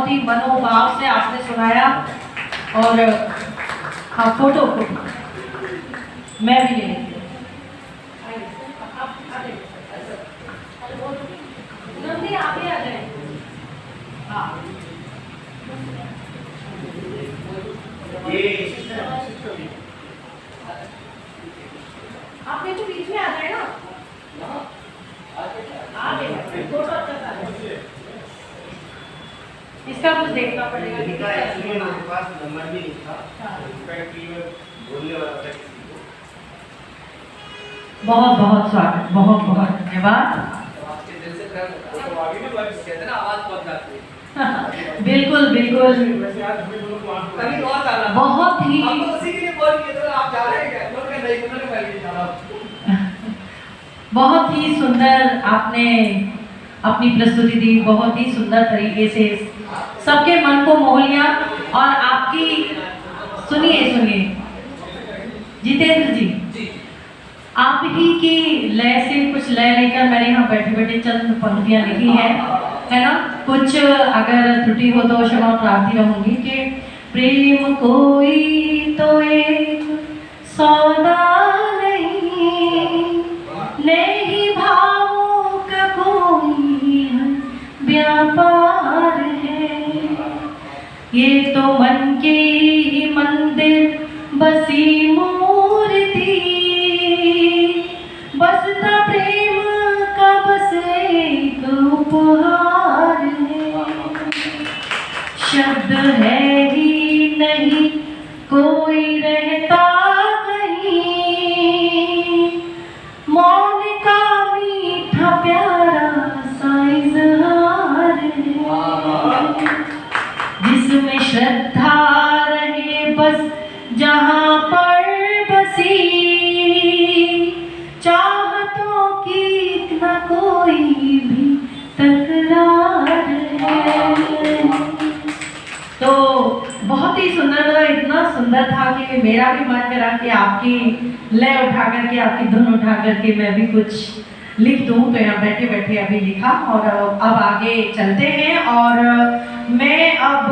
बहुत ही मनोभाव से आपने सुनाया। और हाँ, फोटो मैं भी ले लेती हूँ। जल्दी आप ही आ जाए। हाँ, आप तो बीच में आ जाए ना। इसका कुछ देखना पड़ेगा। नंबर भी लिखा। बहुत बहुत स्वागत, बहुत बहुत धन्यवाद। बिल्कुल बिल्कुल, बहुत ही बहुत ही सुंदर आपने अपनी प्रस्तुति दी, बहुत ही सुंदर तरीके से सबके मन को मोह लिया। और आपकी सुनिए सुनिए जितेंद्र जी, आप ही की लय से कुछ लय लेकर मैंने यहाँ बैठे बैठे चंद पंक्तियाँ लिखी है ना। कुछ अगर त्रुटि हो तो क्षमा प्रार्थी रहूंगी। कि प्रेम कोई तो एक सौदा नहीं भावों का कोई व्यापार है। ये तो मन के ही मंदिर बसी मूर्ति, बसता प्रेम का बस एक उपहार है। शब्द है ही नहीं कोई रहता कहीं, मौन का मीठा प्यारा सा इज़हार है। जिसमें श्रद्धा रहे बस जहाँ पर बसी, चाहतों की न कोई भी तकरार है। तो बहुत ही सुंदर, इतना सुंदर था कि मेरा भी मन करा कि आपकी लय उठा करके, आपकी धुन उठा करके मैं भी कुछ लिख दूं। तो यहाँ बैठे बैठे अभी लिखा और अब आगे चलते हैं। और मैं अब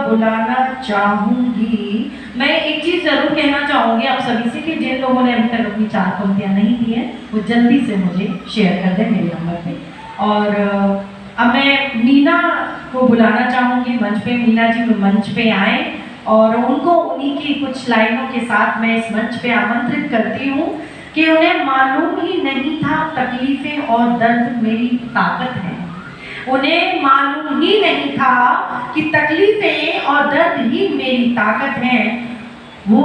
बुलाना चाहूँगी, मैं एक चीज़ ज़रूर कहना चाहूँगी आप सभी से कि जिन लोगों ने अभी तक अपनी 4 पंक्तियाँ नहीं दी हैं वो जल्दी से मुझे शेयर कर दें मेरे नंबर पे। और अब मैं मीना को बुलाना चाहूँगी मंच पे। मीना जी मंच पे आए और उनको उन्हीं की कुछ लाइनों के साथ मैं इस मंच पे आमंत्रित करती हूँ कि उन्हें मालूम ही नहीं था तकलीफें और दर्द मेरी ताकत है। उन्हें मालूम ही नहीं था कि तकलीफें और दर्द ही मेरी ताकत है। वो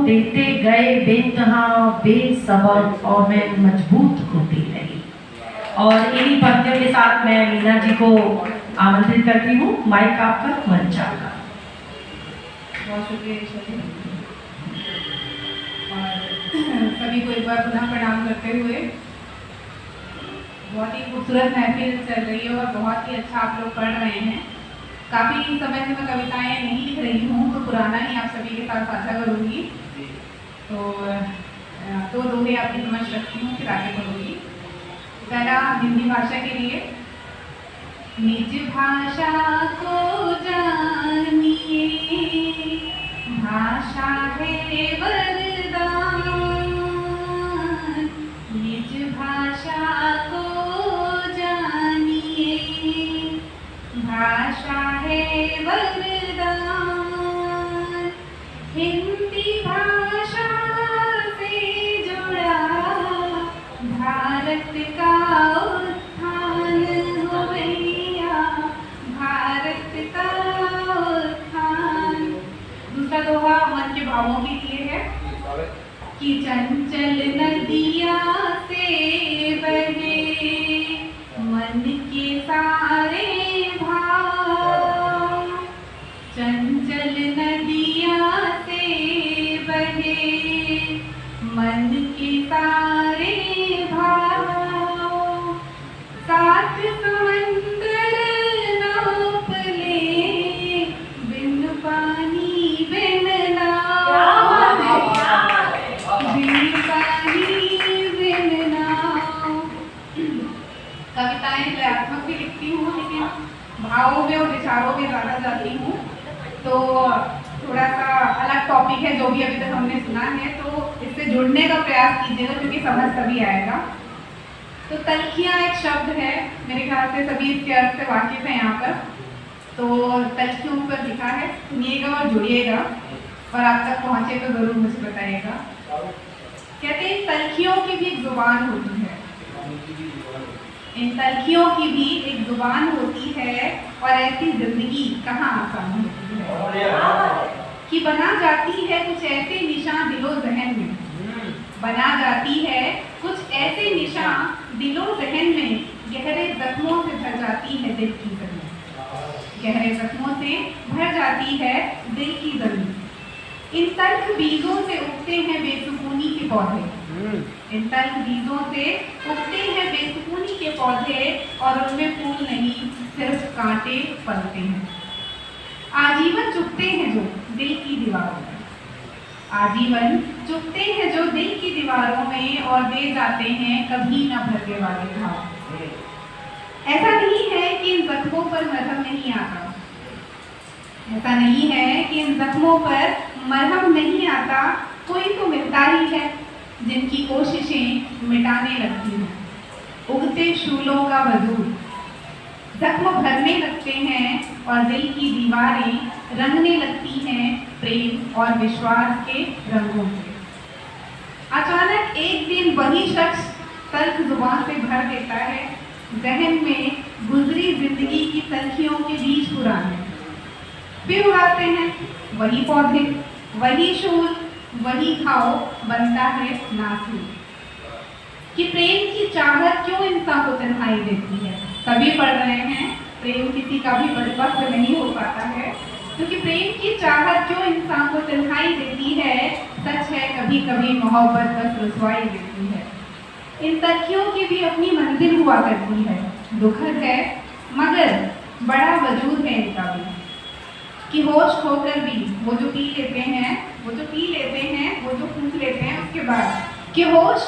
देते गए बेतहा बेसब्र और मैं मजबूत होती रही। और इन्हीं पंक्तियों के साथ मैं मीना जी को आमंत्रित करती हूँ। माइक आपका, मंच आपका। बहुत शुक्रिया ईश्वर जी। और सभी को एक बार पुनः प्रणाम करते हुए, बहुत ही खूबसूरत महफिल चल रही है और बहुत ही अच्छा आप लोग पढ़ रहे हैं। काफ़ी समय से मैं कविताएं नहीं लिख रही हूँ, तो पुराना ही आप सभी के साथ साझा करूँगी। तो दोहे आपकी समझ रखती हूँ, फिर आगे बढ़ूँगी। पहला हिंदी भाषा के लिए। निज भाषा को जानिए, भाषा है वरदान। निज भाषा को जानिए, भाषा है वरदान। हिंदी भाषा से जुड़ा भारत का उत्थान हो भैया, भारत का उत्थान। दूसरा दोहा मन के भावों के लिए है कि चंचल नदिया से बहे मन के सारे भाव। चंचल नदिया से बहे मन के सारे भाव। सात समंदर नाप ले, बिन पानी बिन नाव, बिन पानी बिन नाव। कविताएं लयात्मक भी लिखती हूँ, लेकिन भावों में विचारों में ज़्यादा जाती हूँ, तो थोड़ा सा अलग टॉपिक है जो भी अभी तक हमने सुना है, तो इससे जुड़ने का प्रयास कीजिएगा क्योंकि समझ तभी आएगा। तो तलखियाँ एक शब्द है, मेरे ख्याल से सभी इसके अर्थ से वाकिफ हैं यहाँ पर। तो तलखियों पर लिखा है, सुनिएगा और जुड़िएगा और आप तक पहुँचे तो ज़रूर मुझे बताइएगा। कहते हैं तलखियों की भी एक ज़ुबान होती है, इन तलखियों की भी एक ज़ुबान होती है और ऐसी ज़िंदगी कहाँ आसान होती है कि बना जाती है कुछ ऐसे निशान दिलो जहन में, बना जाती है कुछ ऐसे निशान दिलो जहन में, गहरे जख्मों से भर जाती है दिल की ज़मीन, गहरे जख्मों से भर जाती है दिल की ज़मीन। इन तल्ख बीजों से उगते हैं बेसुकूनी के पौधे, इन तल्ख बीजों से उगते हैं बेसुकूनी के पौधे और उनमें फूल नहीं सिर्फ कांटे पलते हैं। आजीवन चुभते हैं जो दिल की दीवारों में, आजीवन चुभते हैं जो दिल की दीवारों में और दे जाते हैं कभी न भरने वाले घाव। ऐसा नहीं है कि इन जख्मों पर मरहम नहीं आता, ऐसा नहीं है कि इन जख्मों पर मरहम नहीं आता, कोई तो मिलता ही है जिनकी कोशिशें मिटाने लगती हैं। उगते शूलों का वजूद जख्म भरने लगते हैं और दिल की दीवारें रंगने लगती हैं प्रेम और विश्वास के रंगों से। अचानक एक दिन वही शख्स तल्ख जुबान से भर देता है जहन में गुजरी जिंदगी की तलखियों के बीज पुराने, फिर उड़ाते हैं वही पौधे, वही शूल, वही घाव बनता है नासूर। कि प्रेम की चाहत क्यों इंसान को तन्हाई देती है, सभी पढ़ रहे हैं प्रेम किसी का भी परिपक्व नहीं हो पाता है, क्योंकि प्रेम की चाहत क्यों इंसान को तन्हाई देती है। सच है कभी कभी मोहब्बत बस रुसवाई देती है। इन तलखियों की भी अपनी मंजिल हुआ करती है, दुखद है मगर बड़ा वजूद है इनका भी, कि होश खोकर भी वो जो पी लेते हैं, वो जो पी लेते हैं, वो जो फूंक लेते हैं उसके बाद, कि होश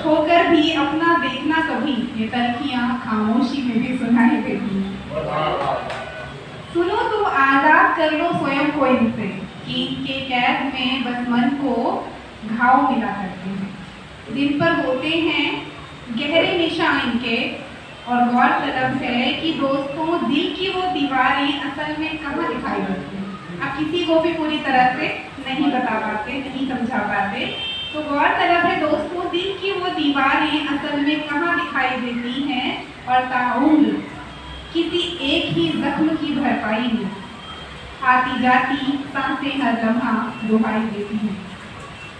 खोकर भी अपना देखना कभी, ये तलखियाँ खामोशी में भी सुनाई देती हैं। सुनो तो आज़ाद कर लो स्वयं को इनसे, कि इनके कैद में बस मन को घाव मिला करते हैं, जिन पर होते हैं गहरे निशान इनके। और गौरतलब है कि दोस्तों दिल की वो दीवारें असल में कहाँ दिखाई देती हैं, आप किसी को भी पूरी तरह से नहीं बता पाते, नहीं समझा पाते। तो गौरतलब है दोस्तों दिल की वो दीवारें असल में कहाँ दिखाई देती हैं और ताउम्र किसी एक ही जख्म की भरपाई में आती जाती सांसें हर लम्हा दुहाई देती हैं।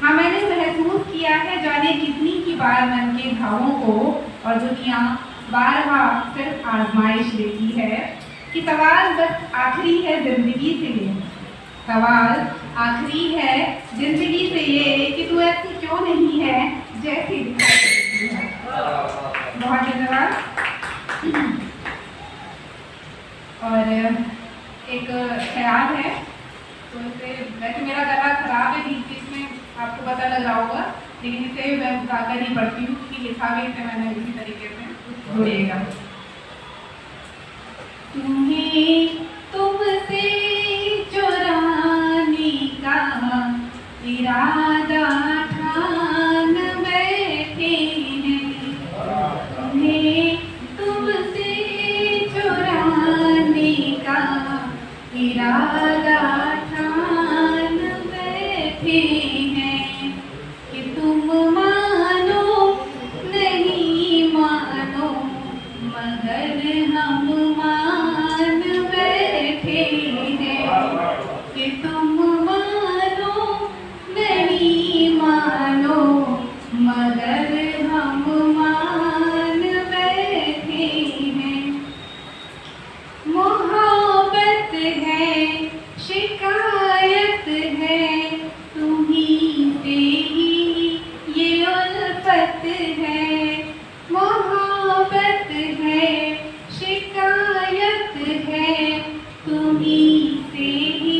हाँ मैंने महसूस किया है जाने कितनी की बार मन के घावों को, और दुनिया बारहा सिर्फ आजमाइश लेती है। कि सवाल बस आखिरी है जिंदगी से ये, सवाल आखिरी है जिंदगी से ये, कि तू ऐसी क्यों नहीं है जैसी दिखाई देती है। बहुत धन्यवाद। और एक ख्याल है, तो इसे वैसे मेरा गला खराब है बीच बीच में, आपको पता लग रहा होगा, लेकिन इसे मैं गाकर ही पढ़ती हूँ कि लिखा भी इसे मैंने इसी तरीके से जुड़िएगा। तुम्हें तुमसे चुराने का इरादा ठान बैठे हैं, तुम्हें तुमसे चुराने का इरादा ठान बैठे हैं। कि तुम मानो नहीं मानो मगर हम मान बैठे हैं। कि तुम मानो नहीं मानो मगर हम मान बैठे हैं। मोहब्बत है शिकायत है तुम्हीं से ही ये उल्फत है। मोहब्बत है शिकायत है तुम्हीं से ही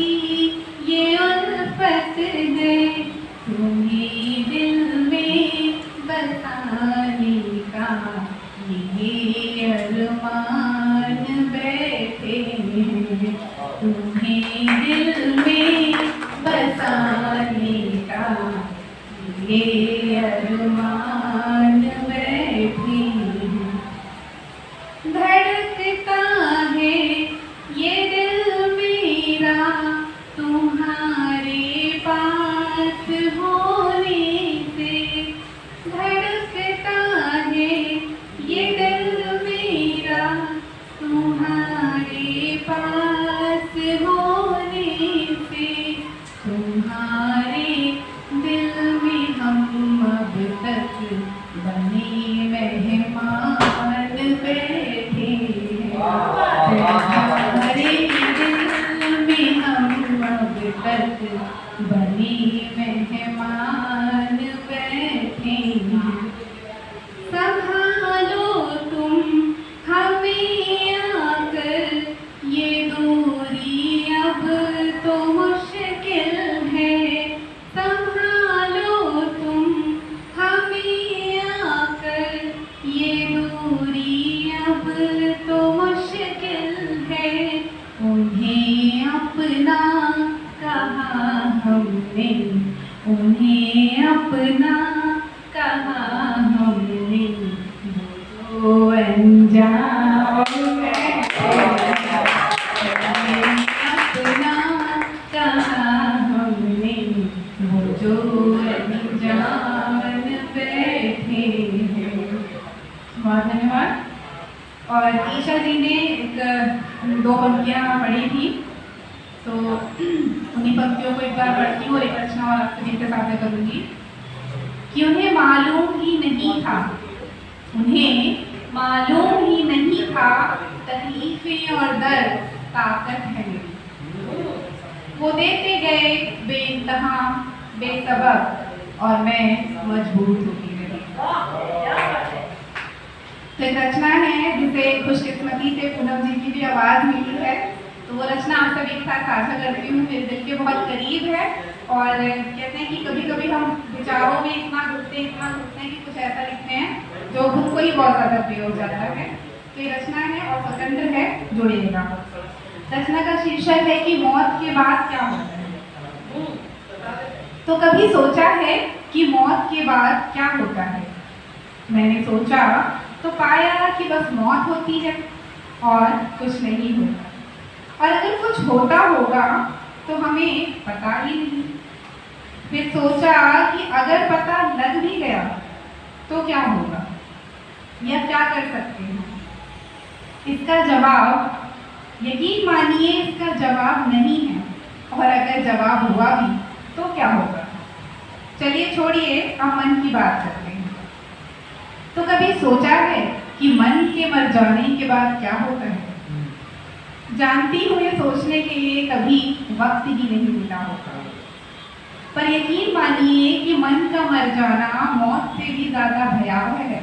ये उल्फत है। तुम्हें दिल में बसाने का ये अरमान धड़कता है ये दिल मेरा तुम्हारे पास होने से, धड़कता है ये दिल मेरा तुम्हारे पास होने से, तुम्हारे दिल में हम अब तक बने मेहमान बैठे हैं, तुम्हारे दिल में हम अब तक बने मेहमान बैठे हैं। संभालो तुम हमें आकर, ये दूरी अब तो मुश्किल है, संभालो तुम हमें आकर, ये दूरी अब तो मुश्किल है। उन्हें अपना कहा हमने, उन्हें अपना कहा हमने, वो जो अनजान है, अपना कहा हमने, वो जो अनजान बैठे हैं। बहुत धन्यवाद। और ईशा जी ने दो पंक्तियाँ पढ़ी थी, तो उन्हीं पंक्तियों को एक बार पढ़ती हूँ और एक रचना और आपसे जिनके साथ करूँगी कि उन्हें मालूम ही नहीं था, उन्हें मालूम ही नहीं था तकलीफें और दर्द ताकत है मेरी, वो देते गए बेइंतहा बेसबब और मैं मजबूत होती रही। तो एक रचना है जिसे खुशकिस्मती से पूनम जी की भी आवाज़ मिली है, तो वो रचना आप सभी के साथ साझा करती हूँ, मेरे दिल के बहुत करीब है। और कहते हैं कि कभी कभी हम विचारों में इतना घुसते हैं कि कुछ ऐसा लिखते हैं जो खुद को ही बहुत ज़्यादा प्रिय हो जाता है। तो ये रचना है और स्वतंत्र है, जोड़िएगा। रचना का शीर्षक है कि मौत के बाद क्या होता है। तो कभी सोचा है कि मौत के बाद क्या होता है? मैंने सोचा तो पाया कि बस मौत होती है और कुछ नहीं होता, और अगर कुछ होता होगा तो हमें पता ही नहीं। फिर सोचा कि अगर पता लग भी गया तो क्या होगा या क्या कर सकते हैं? इसका जवाब यकीन मानिए इसका जवाब नहीं है, और अगर जवाब हुआ भी तो क्या होगा? चलिए छोड़िए, अब मन की बात करते हैं। तो कभी सोचा है कि मन के मर जाने के बाद क्या होता है? जानती हूँ ये सोचने के लिए कभी वक्त ही नहीं मिला होगा, पर यकीन मानिए कि मन का मर जाना मौत से भी ज़्यादा भयावह है।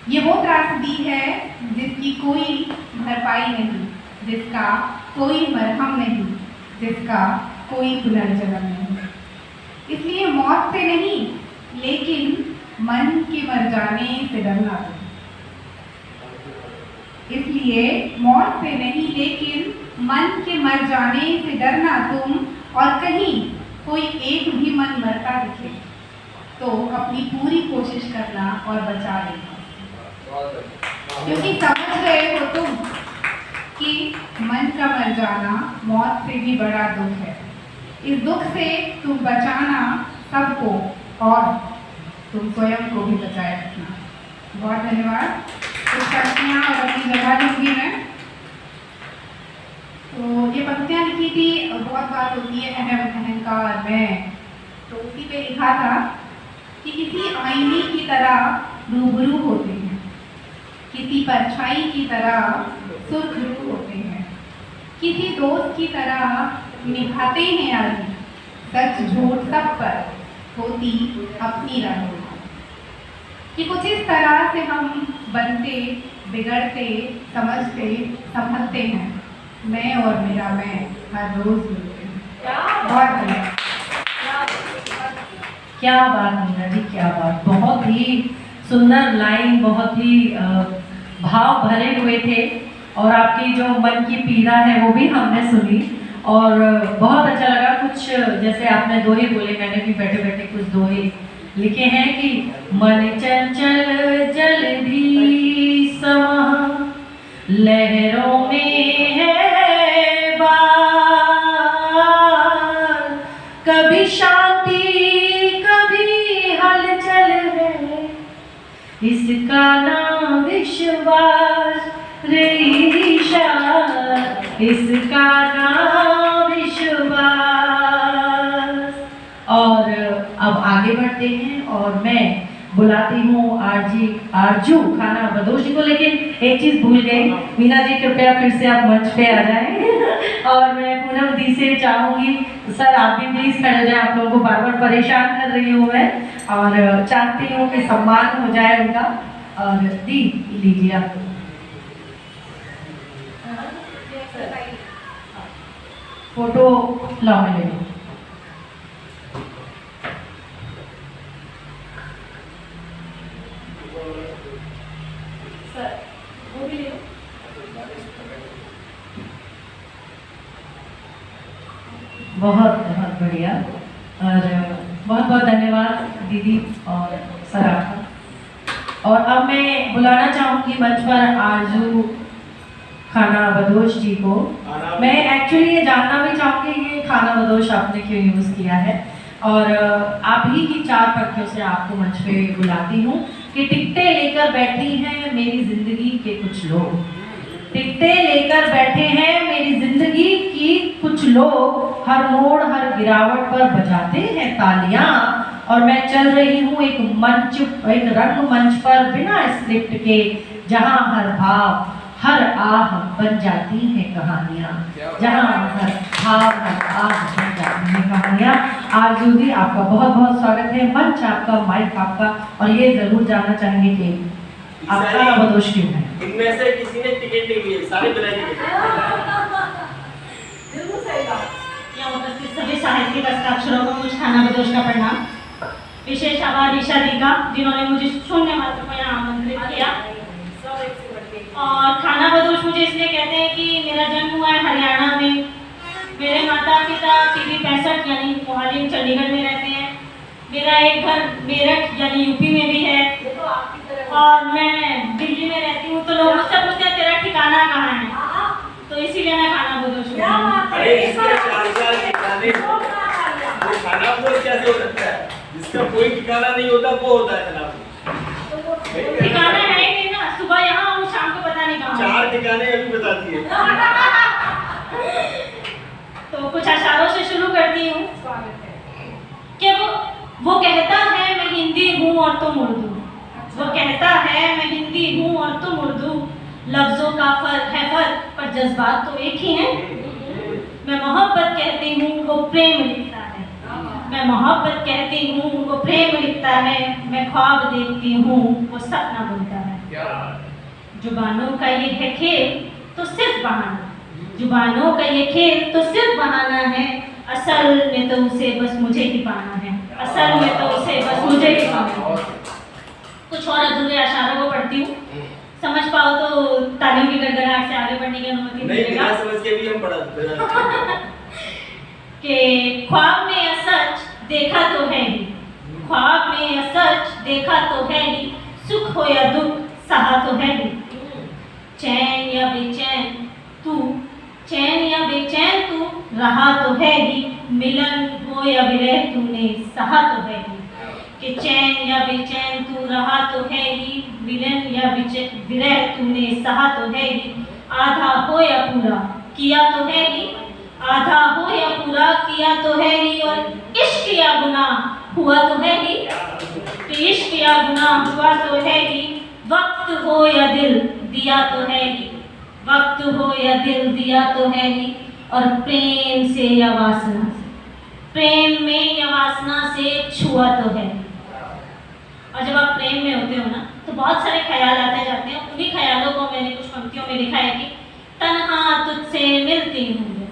ये वो त्रासदी है जिसकी कोई भरपाई नहीं, जिसका कोई मरहम नहीं, जिसका कोई पुनर्जन्म नहीं। इसलिए मौत से नहीं लेकिन मन के मर जाने से डरना तुम। इसलिए मौत से नहीं लेकिन मन के मर जाने से डरना तुम, और कहीं कोई एक भी मन मरता दिखे तो अपनी पूरी कोशिश करना और बचा लेना, क्योंकि समझ गए हो तुम कि मन का मर जाना मौत से भी बड़ा दुख है। इस दुख से तुम बचाना सबको और तुम स्वयं को भी बचाए रखना। बहुत धन्यवाद। कुछ पंक्तियाँ और अपनी जगह लूँगी मैं। तो ये पंक्तियाँ लिखी थी, बहुत बात होती है अहम अहंकार मैं, तो उसी पे लिखा था कि किसी आईने की तरह रूबरू होते हैं, किसी परछाई की तरह सुरखरू होते हैं, किसी दोस्त की तरह निभाते हैं यारी, सच झूठ सब पर होती अपनी राह। कि कुछ इस तरह से हम बनते बिगड़ते समझते संभलते हैं, मैं और मेरा मैं हर रोज मिलते हैं। बहुत धन्यवाद। क्या बात मीना जी, क्या बात, बहुत ही सुंदर लाइन, बहुत ही भाव भरे हुए थे, और आपकी जो मन की पीड़ा है वो भी हमने सुनी और बहुत अच्छा लगा। कुछ जैसे आपने दोहे बोले, मैंने भी बैठे बैठे कुछ दोहे लिखे हैं कि मन चंचल जल्दी लहरों में है बार, कभी शांति कभी हलचल है, इसका नाम विश्वास रे ईशा, इसका नाम विश्वास। और अब आगे बढ़ते हैं और मैं बुलाती हूँ आरजू खाना बदोश जी को। लेकिन एक चीज भूल गई, मीना जी कृपया फिर से आप मंच पे आ जाएं। और मैं पूनम दी से चाहूंगी, सर आप भी प्लीज खड़े हो जाएं, आप लोगों को बार बार परेशान कर रही हूँ मैं, और चाहती हूँ कि सम्मान हो जाए उनका। और दी लीजिए आप फोटो लाओ ले लो। बहुत बहुत बढ़िया और बहुत बहुत धन्यवाद दीदी और सर आपका। और अब मैं बुलाना चाहूँगी मंच पर आरजू खाना बदोश जी को। मैं एक्चुअली ये जानना भी चाहूँगी कि खाना बदोश आपने क्यों यूज़ किया है, और आप ही की चार पंक्तियों से आपको मंच पे बुलाती हूँ कि टिकटें लेकर बैठी हैं मेरी जिंदगी के कुछ लोग, टिकटें लेकर बैठे हैं मेरी जिंदगी की कुछ लोग, हर मोड़ हर गिरावट पर बजाते हैं तालियां, और मैं चल रही हूँ एक रंग मंच पर बिना स्क्रिप्ट के, जहां हर भाव हर आह बन जाती हैं कहानियां, जहां हर भाव हर आह बन जाती हैं कहानियां। आरजू जी आपका बहुत बहुत स्वागत है, मंच आपका, माइक आपका, और ये जरूर जानना चाहेंगे कि आप खाना बदोश क्यों है। इनमें से किसी ने टिकट नहीं ली, सारे बिना टिकट। बिल्कुल सही बात। यहाँ उपस्थित सभी साहित्यिक हस्ताक्षरों को कुछ खाना बदोश का प्रणाम। विशेष आभार ईशा दी का, जिन्होंने मुझे शून्य मात्र को यहाँ आमंत्रित किया। और खाना बदोश मुझे इसलिए कहते हैं कि मेरा जन्म हुआ है हरियाणा में, मेरे माता पिता सीधी 65 यानी मोहाली चंडीगढ़ में रहते हैं, मेरा एक घर मेरठ यानी यूपी में भी है, और मैं दिल्ली में रहती हूँ। तो लोग मुझसे पूछते हैं तेरा ठिकाना कहाँ है, तो इसीलिए मैं खाना बदोश हूँ। अरे इसके चार ठिकाने, वो खाना बदोश कैसे हो सकता है? जिसका कोई ठिकाना नहीं होता वो होता है खाना बदोश। ठिकाना है नहीं ना, सुबह यहाँ हूँ शाम को पता नहीं कहाँ। चार ठिकाने अभी बताती है। तो कुछ अशारों से शुरू करती हूँ कि वो कहता है मैं हिंदी हूँ और तुम उर्दू, वो कहता है मैं हिंदी हूँ और तुम उर्दू, लफ्जों का फर्क है फर्क पर जज्बात तो एक ही हैं। मैं मोहब्बत कहती हूँ वो प्रेम लिखता है, मैं मोहब्बत कहती हूँ वो प्रेम लिखता है, मैं ख्वाब देखती हूँ वो सपना बुनता है। जुबानों का ये है खेल तो सिर्फ बहाना, जुबानों का ये खेल तो सिर्फ बहाना है, असल में तो उसे बस मुझे ही पाना है, असल में तो उसे बस मुझे ही पाना है। कुछ और अधूरे अशारों को पढ़ती हूँ, समझ पाओ तो तालियों की गड़गड़ाहट से आगे बढ़ने की अनुमति नहीं, बिना समझ के भी हम पढ़ा कि ख्वाब में या सच देखा तो है ही, ख्वाब में या सच देखा तो है ही, सुख हो या दुख सहा तो है ही, चैन या बेचैन तू, चैन या बेचैन तू रहा तो है ही, मिलन हो या विरह तूने सहा तो है ही, कि चैन या बेचैन तू रहा तो है ही, मिलन या विरह तूने सहा तो है ही, आधा हो या पूरा किया तो है ही, आधा हो या पूरा किया तो है ही, और इश्क या गुनाह हुआ तो है ही, तो इश्क या गुनाह हुआ तो है ही, वक्त हो या दिल दिया तो है ही, वक्त हो या दिल दिया तो है ही, और प्रेम से या वासना से, प्रेम में या वासना से छुआ तो है। और जब आप प्रेम में होते हो ना तो बहुत सारे ख्याल आते जाते हैं, उन्हीं ख्यालों को मैंने कुछ पंक्तियों में लिखा है कि तन्हा तुझसे मिलती हूँ जब,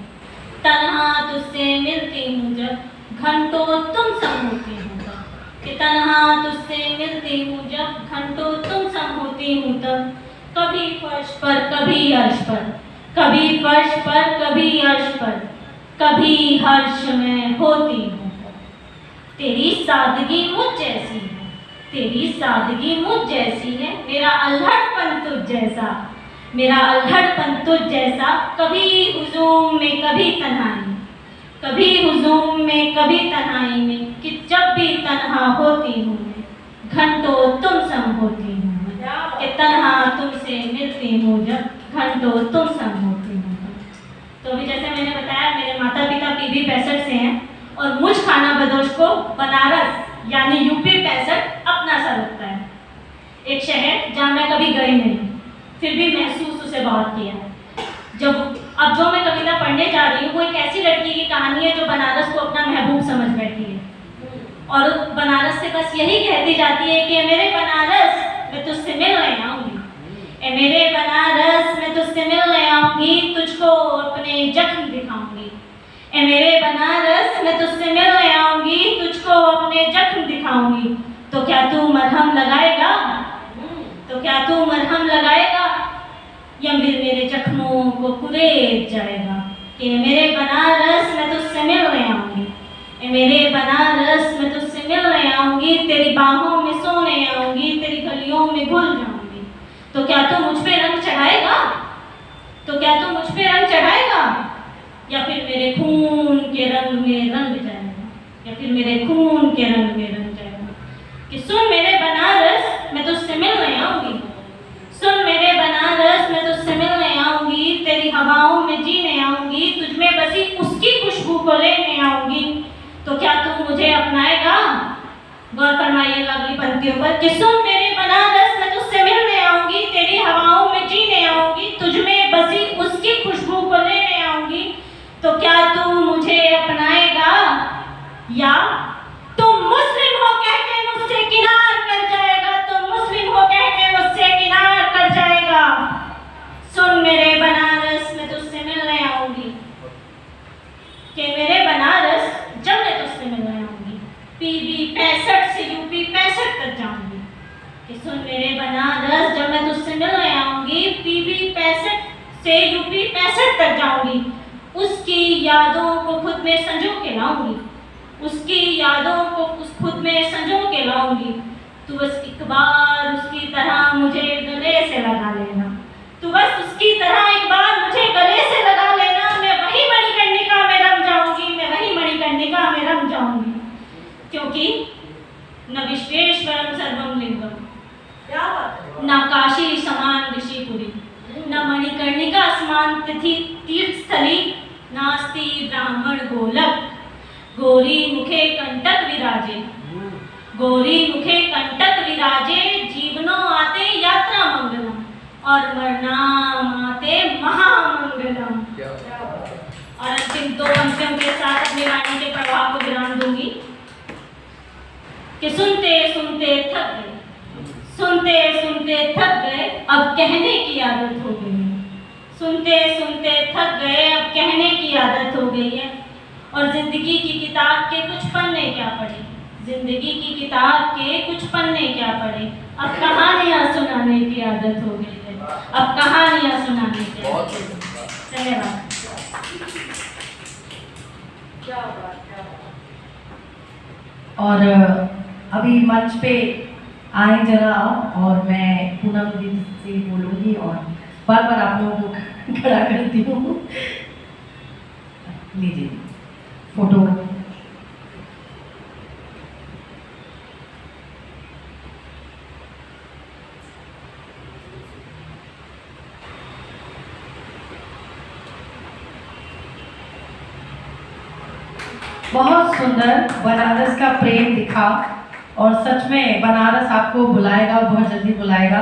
तन्हा तुझसे मिलती हूँ जब, घंटों तुम संग होती हूँ तब, कि तन्हा तुझसे मिलती हूँ जब, घंटों तुम संग होती हूँ तब, कभी फर्श पर कभी अर्श पर, कभी फर्श पर कभी अर्श पर, कभी हर्ष में होती हूँ। तेरी सादगी मुझ जैसी है, तेरी सादगी मुझ जैसी है, मेरा अल्हड़पन तुझ जैसा, मेरा अल्हड़पन तुझ जैसा, कभी हुजूम में कभी तन्हाई में, कभी हुजूम में कभी तन्हाई में, कि जब भी तन्हा होती हूँ मैं, घंटों तुम संग होती हूँ मैं, कि तन्हा तुमसे मिलती हूँ जब, घंटों तुम संग होती हूँ। तो अभी जैसे मैंने बताया, मेरे माता पिता PB 65 से हैं और मुझ खाना बदोश को बनारस यानी UP 65 अपना सा लगता है। एक शहर जहाँ मैं कभी गई नहीं, फिर भी महसूस उसे बहुत किया। अब जो मैं कविता पढ़ने जा रही हूँ वो एक ऐसी लड़की की कहानी है जो बनारस को अपना महबूब समझ बैठी है और बनारस से बस यही कहती जाती है कि मेरे बनारस मैं तुझसे मिलने आऊँगी, ए मेरे बनारस मैं तुझसे मिलने आऊँगी, तुझको अपने जख्म दिखाऊंगी, ए मेरे बनारस मैं तुझसे मिलने आऊँगी, तुझको अपने जख्म दिखाऊंगी। तो क्या तू मरहम लगाएगा, तो क्या तू मरहम लगाएगा, या फिर मेरे जख्मों को कुरेद जाएगा, कि मेरे बनारस मैं तुझसे मिलने आऊँगी, ए मेरे बनारस मैं तुझसे मिलने आऊँगी, तेरी बाहों में सोने आऊँगी, तेरी गलियों में घुल जाऊँगी। तो क्या तू मुझ पे रंग चढ़ाएगा, तो क्या तू मुझ पे रंग चढ़ाएगा, या फिर मेरे खून के रंग में रंग जाएगा, या फिर मेरे खून के रंग में रंग जाएगा। कि सुन मेरे बनारस मैं तुझसे मिलने आऊँगी, सुन मेरे बनारस मैं तुझसे मिलने आऊँगी, तेरी हवाओं में जीने आऊँगी, तुझ में बसी उसकी खुशबू को लेने आऊँगी। तो क्या तू मुझे अपनाएगा, गौर फरमाइएगा अगली पंक्तियों पर, कि सुन मेरे बनारस मैं तुझसे मिलने आऊँगी, तेरी हवाओं में जीने आऊँगी, तुझ में बसी उसकी खुशबू को लेने आऊँगी। तो क्या तू मुझे अपनाएगा, या तुम मुस्लिम हो कह के मुझसे किनार कर जाएगा, तुम मुस्लिम हो कह के मुझसे किनार कर जाएगा। सुन मेरे बनारस मैं तुझसे मिलने आऊँगी, कि मेरे बनारस जब मैं तुझसे मिलने आऊँगी, PB 65 से UP 65 तक जाऊँगी। कि सुन मेरे बनारस जब मैं तुझसे मिलने आऊँगी, PB 65 से UP 65 तक जाऊँगी, उसकी यादों को खुद में संजो के लाऊंगी, उसकी यादों को खुद में संजो के लाऊंगी। तू बस एक बार उसकी तरह मुझे गले से लगा लेना, तू बस उसकी तरह एक बार मुझे गले से लगा लेना, मैं वही मणिकर्णिका में रम जाऊंगी, मैं वही मणिकर्णिका में रम जाऊंगी। क्योंकि न विश्वेश्वरम सर्वम लिंगम, न काशी समान ऋषिपुरी, न मणिकर्णिका समान तीर्थस्थली, नास्ति ब्राह्मण गोलक, गोरी मुखे कंटक विराजे, गोरी मुखे कंटक विराजे, जीवनों आते यात्रा मंगलम और मरनाम आते महामंगलम। और अंतिम दो पंक्तियों के साथ अपनी वाणी के प्रभाव को विराम दूंगी। कि सुनते सुनते थक गए, सुनते सुनते थक गए, अब कहने की आदत हो गई है, सुनते सुनते थक गए, अब कहने की आदत हो गई है। और जिंदगी की किताब के कुछ पन्ने क्या पढ़े, जिंदगी की किताब के कुछ पन्ने क्या पढ़े, अब कहानियां सुनाने की आदत हो गई है, अब कहानियां सुनाने की आदत। धन्यवाद। और अभी मंच पे आए जरा, और मैं पूनम दीदी से बोलूँगी और बार बार आप लोगों को खड़ा करती हूँ। लीजिए फोटो। बहुत सुंदर बनारस का प्रेम दिखा, और सच में बनारस आपको बुलाएगा, बहुत जल्दी बुलाएगा।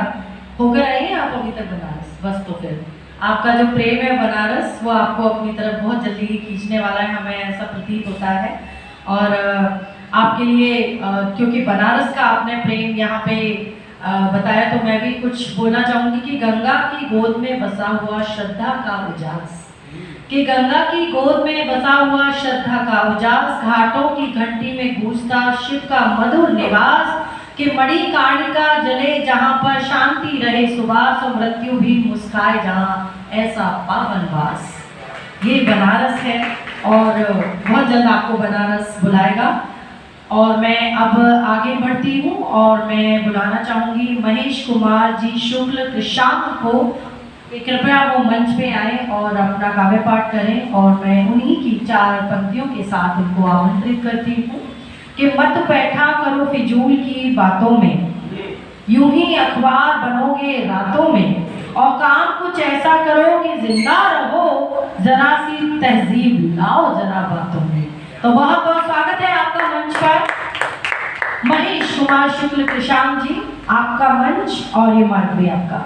होकर आइए आप अभी तक बनारस, बस तो फिर आपका जो प्रेम है बनारस वो आपको अपनी तरफ बहुत जल्दी खींचने वाला है, हमें ऐसा प्रतीत होता है। और आपके लिए क्योंकि बनारस का आपने प्रेम यहाँ पे बताया, तो मैं भी कुछ बोलना चाहूँगी कि गंगा की गोद में बसा हुआ श्रद्धा का उजास, कि गंगा की गोद में बसा हुआ श्रद्धा का उजास, घाटों की घंटी में गूंजता शिव का मधुर निवास, कि मणिकर्णिका जले जहाँ पर शांति रहे सुबास, और मृत्यु भी मुस्काए जहाँ ऐसा पावन वास। ये बनारस है और बहुत जल्द आपको बनारस बुलाएगा। और मैं अब आगे बढ़ती हूँ और मैं बुलाना चाहूँगी महेश कुमार जी शुक्ल कृषांक को कि कृपया वो मंच पे आए और अपना काव्य पाठ करें, और मैं उन्हीं की 4 पंक्तियों के साथ उनको आमंत्रित करती हूँ कि मत बैठा करो फिजूल की बातों में, यूं ही अखबार बनोगे रातों में, और काम कुछ ऐसा करो कि जिंदा रहो, जरा सी तहजीब लाओ जरा बातों में। तो बहुत बहुत स्वागत है आपका मंच पर महेश कुमार शुक्ल कृषांक जी, आपका मंच और ये मार्ग भी आपका।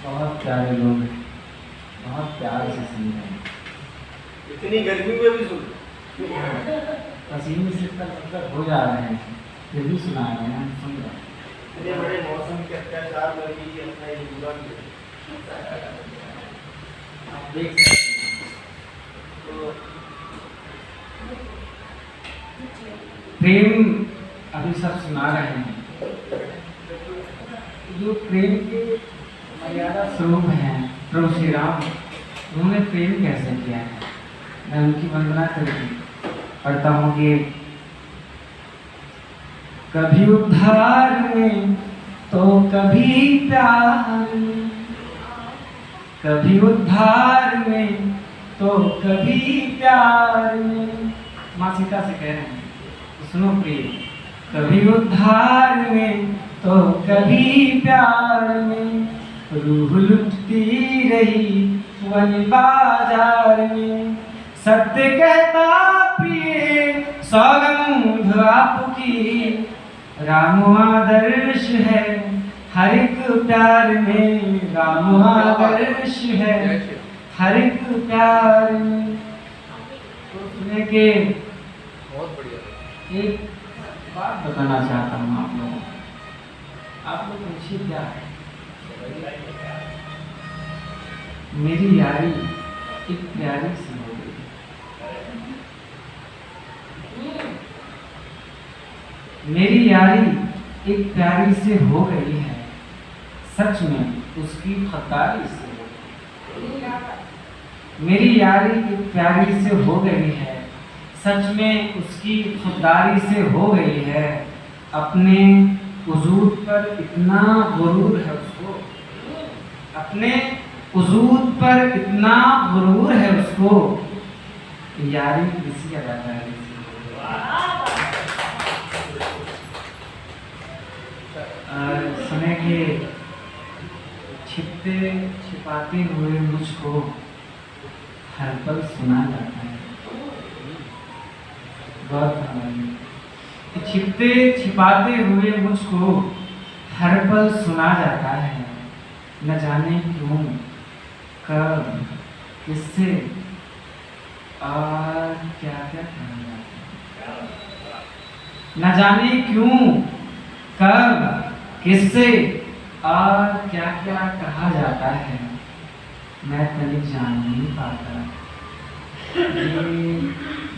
बहुत प्यारे लोग हैं, बहुत प्यार से सुन रहे हैं। इतनी गर्मी में भी सुन पसीने से तर हो जा रहे हैं, फिर भी सुना रहे हैं, हम सुन रहे हैं। इतने बड़े मौसम के अत्याचार में भी ये अपना ये पूरा आप देख सकते हैं। तो प्रेम अभी सब सुना रहे हैं, जो प्रेम के मर्यादा स्वरूप हैं प्रभु श्री राम, उन्होंने प्रेम कैसे किया है, मैं उनकी वंदना करती पढ़ता हूँ कि कभी उद्धार में तो कभी प्यार में, कभी उद्धार में तो कभी प्यार में। माँ सीता से कह रहे हैं, तो सुनो प्रिय, कभी उद्धार में तो कभी प्यार में, रूह लुटती रही वन बाजार में, सत्य कहता प्रिय सौगंध आपकी, राम आदर्श है हर एक प्यार में, राम आदर्श है हर एक प्यार में। तो सुने के बहुत बढ़िया। एक बात बताना चाहता हूँ आप लोगों को, आप लोग पूछिए क्या है। मेरी यारी एक प्यारी सी हो गई, मेरी यारी एक प्यारी से हो गई है, सच में उसकी खतारी से हो गई। मेरी यारी एक प्यारी से हो गई है, सच में उसकी खुददारी से हो गई है। अपने वजूद पर इतना गुरूर है उसको, अपने वजूद पर इतना गुरूर है उसको, यारी किसी अदाकारी से सुने कि छिपते छिपाते हुए मुझको हर पल सुना जाता है। छिपते छिपाते हुए मुझको हर पल सुना जाता है, न जाने क्यों कब किससे और क्या क्या कहा जाता है, न जाने क्यों कब किससे और क्या क्या कहा जाता है, मैं तनिक जान नहीं पाता ये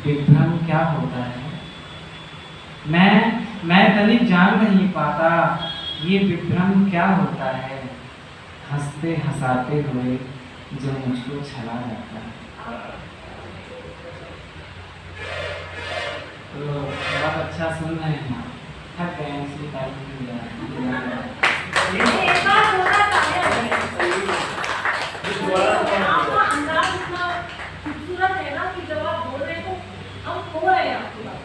विभ्रम क्या होता है। मैं तनिक जान नहीं पाता ये विभ्रम क्या होता है, हंसते हंसाते हुए जो मुझको छला जाता है। तो बहुत अच्छा सुन रहे हैं, थक गए हैं इसलिए एक बार थोड़ा खूबसूरत है ना कि जब आप बोल रहे हो हम खो रहे हैं आपकी बात।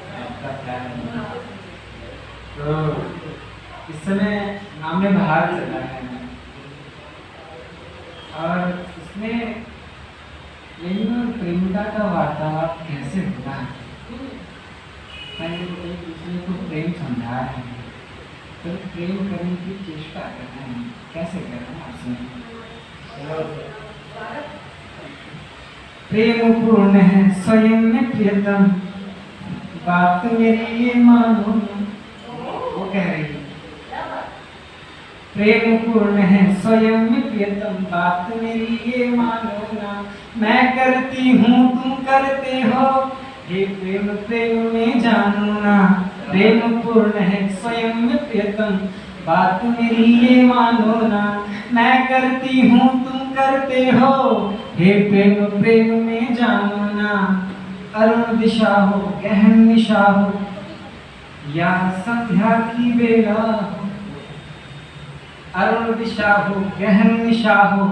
तो इस समय नाम बाहर चला है और इसमें प्रेमिका का वार्तालाप कैसे होता है, एक दूसरे को प्रेम समझा रहे हैं, तो प्रेम करने की चेष्टा कर रहे हैं, कैसे कर रहे हैं आपसे। प्रेम पूर्ण है स्वयं में प्रियतम, बात मेरी ये मानो, वो कह रही है प्रेम पूर्ण है स्वयं में प्रियतम, बात मेरी ये मानो ना, मैं करती हूँ तुम करते हो, हे प्रेम प्रेम में जानो ना। प्रेम पूर्ण है स्वयं में प्रियतम, बात मेरी ये मानो ना, मैं करती हूँ तुम करते हो, हे प्रेम प्रेम में जानो ना। अरुण दिशा हो गहन निशा हो, या संध्या की बेला अरुण दिशा हो गहन निशा हो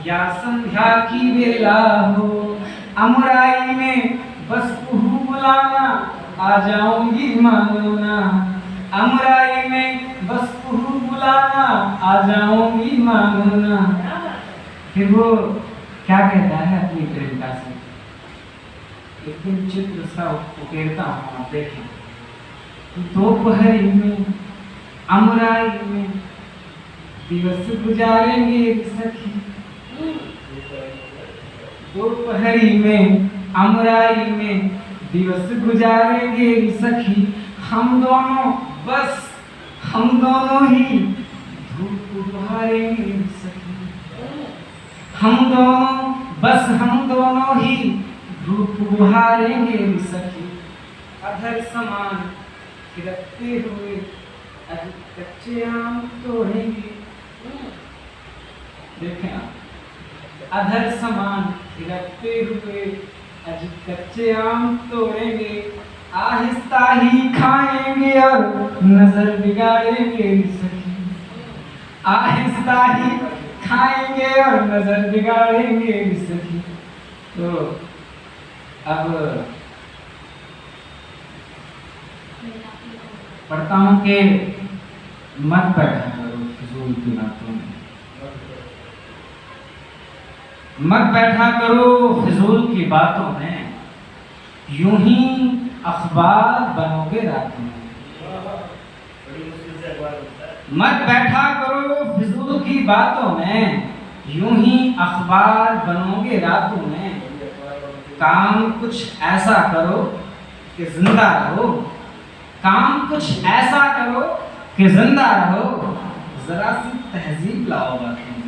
या संध्या की बेला हो अमराई में बस कुहू बुलाना आ जाऊंगी मानो ना अमराई में बस कुहू बुलाना आ जाऊंगी मानो ना। फिर वो क्या कहता है अपनी प्रेमिका से, एक दिन चित्र सा उकेरता हूँ आप देखें। दोपहरी में अमराई में दिवस गुजारेंगे सखी दोपहरी में अमराई में दिवस गुजारेंगे सखी हम दोनों बस हम दोनों ही धूप बहारेंगे सखी हम दोनों बस हम दोनों ही धूप बुहारेंगे सखी। अधर समान खिलते हुए अभी कच्चे आम तोड़ेंगे। देखें आप अधर समान खिलते हुए अभी कच्चे आम तोड़ेंगे आहिस्ता ही खाएंगे और नजर बिगाड़ेंगे सखी आहिस्ता ही खाएंगे और नजर बिगाड़ेंगे सखी। तो अब पढ़ता हूँ कि मत बैठा करो फिजूल की बातों में मत बैठा करो फिजूल की बातों में यूं ही अखबार बनोगे रातों में। मत बैठा करो फिजूल की बातों में यूं ही अखबार बनोगे रातों में। काम कुछ ऐसा करो कि जिंदा रहो काम कुछ ऐसा करो कि जिंदा रहो जरा सी तहजीब लाओ बातों में।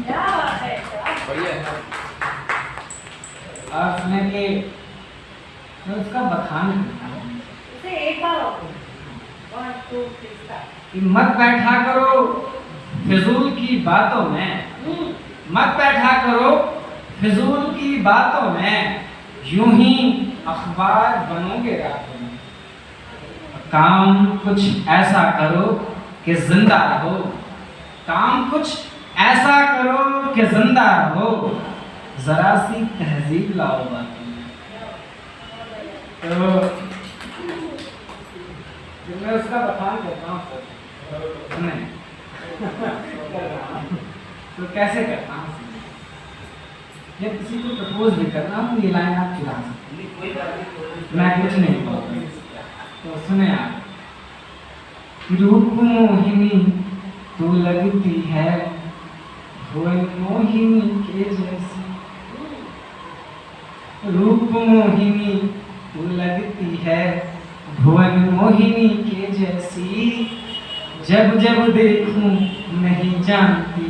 और सुने कि मैं उसका बखान करता हूँ कि मत बैठा करो फिजूल की बातों में मत बैठा करो फिजूल की बातों में यूं ही अखबार बनोगे रातों में। काम कुछ ऐसा करो कि जिंदा रहो काम कुछ ऐसा करो कि जिंदा रहो जरा सी तहजीब लाओ बातों में। तो जब मैं उसका बखान करता हूँ नहीं तो कैसे करता हूँ जब किसी को प्रपोज भी करना हो ये लाइन आप चुरा सकते मैं कुछ नहीं बोलता। तो सुने आप रूप मोहिनी तू लगती है भुवन मोहिनी के जैसी रूप मोहिनी तू लगती है भुवन मोहिनी के जैसी जब जब देखूं नहीं जानती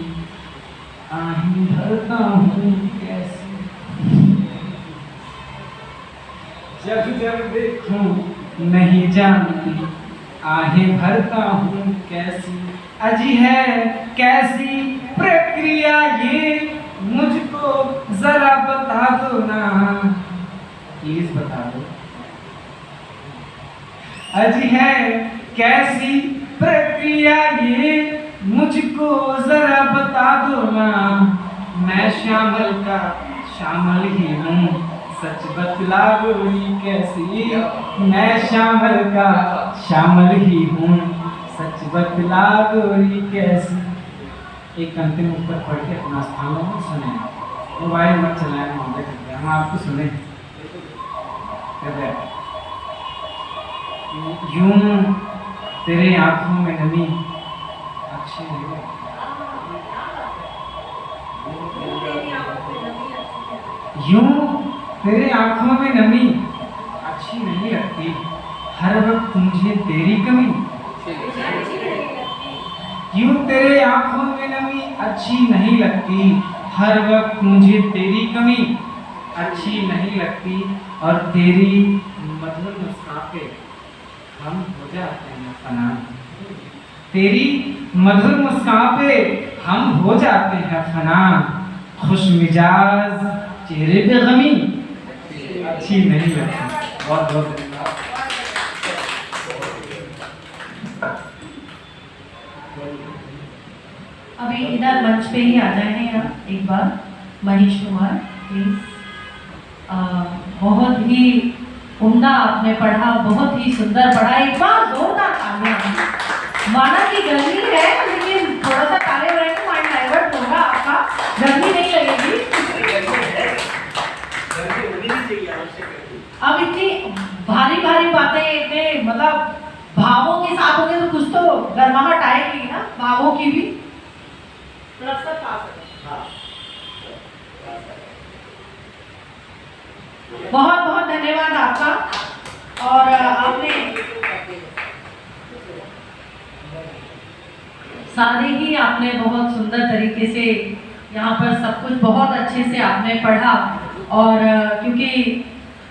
आहें भरता हूँ कैसे जब जब देखूं नहीं जानती आहें भरता हूँ कैसी अजी है कैसी प्रक्रिया ये मुझको जरा बता दो ना प्लीज बता दो अजी है कैसी प्रक्रिया ये मुझको जरा बता दो ना मैं शामिल का शामिल ही हूँ सच बतला गोरी कैसी मैं शामिल का शामिल ही हूँ सच बतला गोरी कैसी। एक अंतिम ऊपर पढ़ के अपना स्थान में सुने मोबाइल मत चलाएं मोबाइल करते हम आपको सुने यूं तेरे आंखों में नमी अच्छी नहीं यूं तेरे आंखों में नमी अच्छी नहीं लगती हर वक्त मुझे तेरी कमी यूं तेरे आंखों में नमी अच्छी नहीं लगती हर वक्त मुझे तेरी कमी अच्छी नहीं लगती और तेरी मधुर मुस्कान पे हम हो जाते हैं फना तेरी मधुर मुस्कान पे हम हो जाते हैं फना खुश मिजाज चेहरे पे गमी अच्छी नहीं लगती। बहुत बहुत धन्यवाद। अभी इधर मंच पे ही आ जाए हैं आप एक बार, मनीष कुमार प्लीज। बहुत ही उम्दा आपने पढ़ा, बहुत ही सुंदर पढ़ा, एक बार जोरदार तालियां। माना कि गर्मी है लेकिन थोड़ा सा ताले बजाए तो माइंड डाइवर्ट होगा आपका, गर्मी नहीं लगेगी। अब इतनी भारी भारी बातें, इतने मतलब भावों के साथ होंगे तो कुछ तो गर्माहट आएगी ना, भावों की भी। बहुत बहुत धन्यवाद आपका। और आपने सारे ही आपने बहुत सुंदर तरीके से यहाँ पर सब कुछ बहुत अच्छे से आपने पढ़ा। और क्योंकि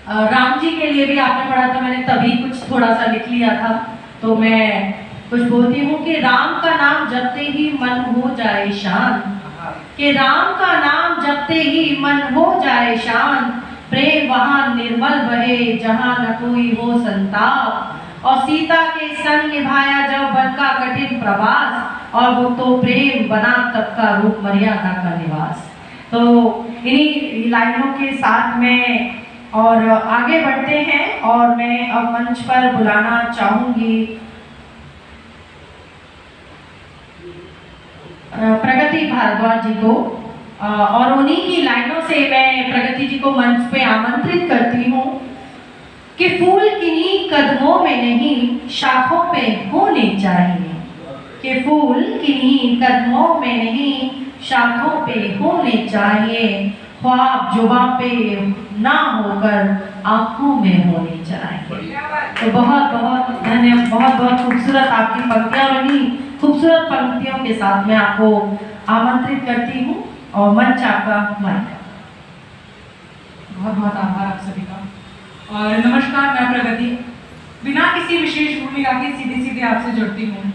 राम जी के लिए भी आपने पढ़ा था, मैंने तभी कुछ थोड़ा सा लिख लिया था, तो मैं कुछ बोलती हूँ कि राम का नाम जपते ही मन हो जाए शांत, कि राम का नाम जपते ही मन हो जाए शांत, प्रेम वहाँ निर्मल बहे जहाँ न कोई हो संताप, और सीता के संग निभाया जब वन का कठिन प्रवास, और वो तो प्रेम बना तब का रूप मर्यादा का निवास। तो इन्हीं लाइनों के साथ में और आगे बढ़ते हैं, और मैं अब मंच पर बुलाना चाहूंगी प्रगति भारद्वाज जी को, और उन्हीं की लाइनों से मैं प्रगति जी को मंच पे आमंत्रित करती हूँ कि फूल किन्हीं कदमों में नहीं शाखों पे होने चाहिए, कि फूल किन्हीं कदमों में नहीं शाखों पे होने चाहिए, ख्वाब जुबां पे ना होकर आंखों में होने चाहिए। तो बहुत बहुत धन्यवाद, बहुत बहुत खूबसूरत आपकी पंक्तियां बनी, खूबसूरत पंक्तियों के साथ मैं आपको आमंत्रित करती हूँ, और मंच आपका माइक। बहुत बहुत आभार आप सभी का। और नमस्कार, मैं प्रगति बिना किसी विशेष भूमिका के सीधे सीधे आपसे जुड़ती हूँ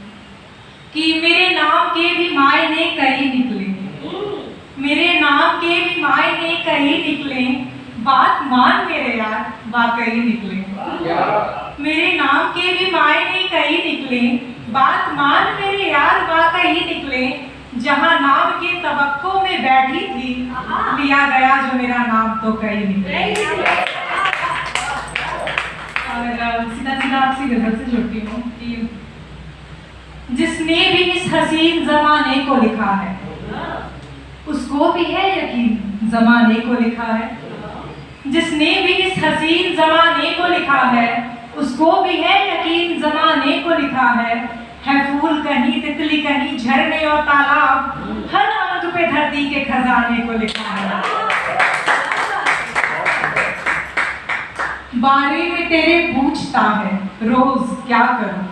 कि मेरे नाम के भी मायने कई निकले, मेरे नाम के भी मायने कई निकले, बात मान मेरे यार वाकई निकले, मेरे नाम के भी मायने कई निकले, बात मान मेरे यार वाकई निकले, जहाँ नाम के तबक्कों में बैठी थी लिया गया जो मेरा नाम तो कई निकले। और सीधा सीधा आपसी गजल से जुड़ती हूँ कि जिसने भी इस हसीन जमाने को लिखा है उसको भी है यकीन जमाने को लिखा है, जिसने भी इस हसीन जमाने को लिखा है उसको भी है यकीन जमाने को लिखा है फूल कहीं तितली कहीं झरने और तालाब, हर अंग पे धरती के खजाने को लिखा है। बारे में तेरे पूछता है रोज क्या करूं,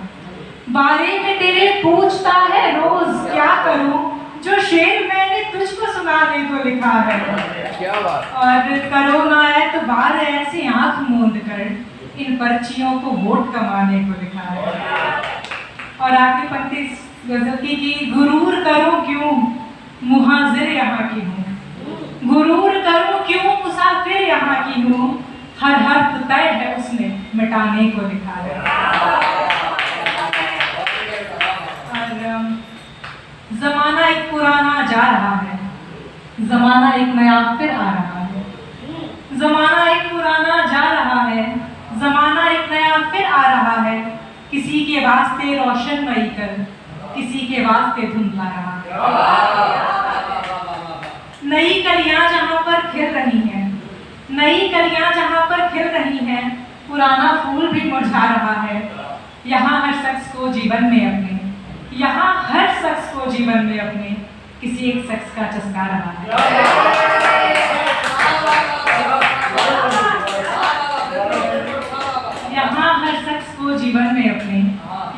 बारे में तेरे पूछता है रोज क्या करूं, जो शेर मैंने तुझको सुनाने को लिखा है। क्या बात। और करो ना एतबार ऐसे आंख मूंद कर इन पर्चियों को वोट कमाने को लिखा है। और आखिरी पंक्ति गजल की गुरूर करूं क्यों मुहाजिर यहाँ की हूँ, गुरूर करूं क्यों मुसाफिर यहाँ की हूँ, हर हर्फ तय है उसने मिटाने को लिखा है। और जमाना एक पुराना जा रहा है, जमाना एक नया फिर आ रहा है, जमाना एक पुराना जा रहा है, जमाना एक नया फिर आ रहा है, किसी के वास्ते रोशनमयी कर किसी के वास्ते धुंधला रहा है। नई कलियां जहां पर खिल रही हैं, नई कलियां जहां पर खिल रही हैं, पुराना फूल भी मुरझा रहा है। यहाँ हर शख्स को जीवन में अपने, यहाँ हर शख्स को जीवन में अपने किसी एक शख्स का चस्का रहा है। यहाँ हर शख्स को जीवन में अपने,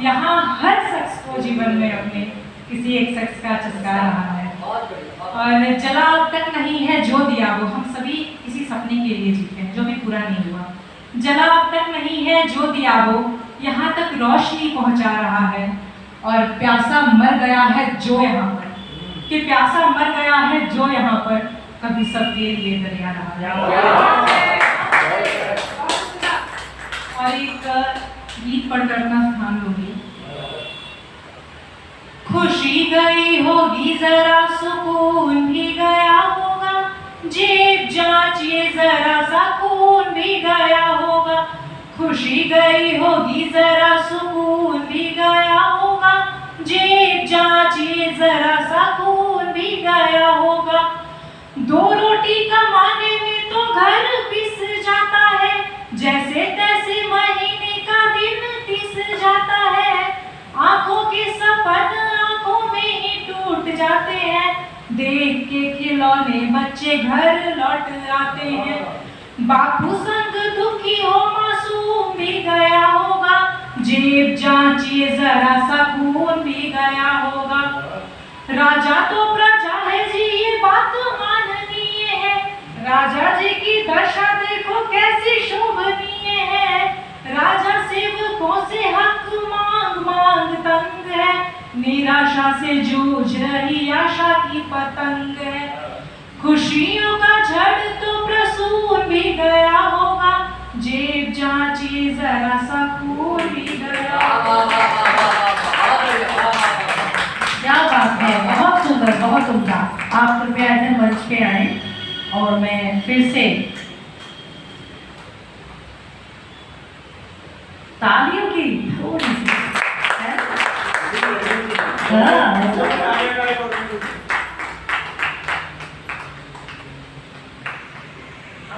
यहाँ हर शख्स को जीवन में अपने किसी एक शख्स का चस्का रहा है। और जला अब तक नहीं है जो दिया वो, हम सभी किसी सपने के लिए जीते हैं जो भी पूरा नहीं हुआ। जला अब तक नहीं है जो दिया वो, यहाँ तक रोशनी पहुँचा रहा है। और प्यासा मर गया है जो यहाँ पर, कि प्यासा मर गया है जो यहाँ पर कभी सबके लिए दरिया रहा है। और एक गीत पढ़कर अपना स्थान लूंगी। खुशी गई होगी जरा सुकून भी गया होगा, जेब जांचिए जरा सा खून भी गया होगा। खुशी गई होगी जरा सुकून भी गया होगा, जेब जांचिए जरा सा खून भी गया होगा। दो रोटी कमाने में तो घर पिस जाता है, जैसे तैसे महीने का दिन पिस जाता है। आंखों के सपन आंखों में ही टूट जाते हैं, देख के खिलौने बच्चे घर लौट आते हैं। बापू संग दुखी हो मासूम भी गया होगा, जेब जांचिए जरा सा खून भी गया होगा। राजा तो प्रजा है जी ये बात माननीय है, राजा जी की दशा देखो कैसी शोभनीय है। राजा सेवकों से हक मांग मांग तंग है, निराशा से जूझ रही आशा की पतंग है। खुशियों का झड़ तो प्रसून भी गया होगा, जेब जांची जरा सा खून भी गया होगा। क्या बात है, बहुत सुंदर, बहुत उम्दा। आप कृपया इधर मंच पे आए और मैं फिर से तालियों की थोड़ी सी, है? हाँ।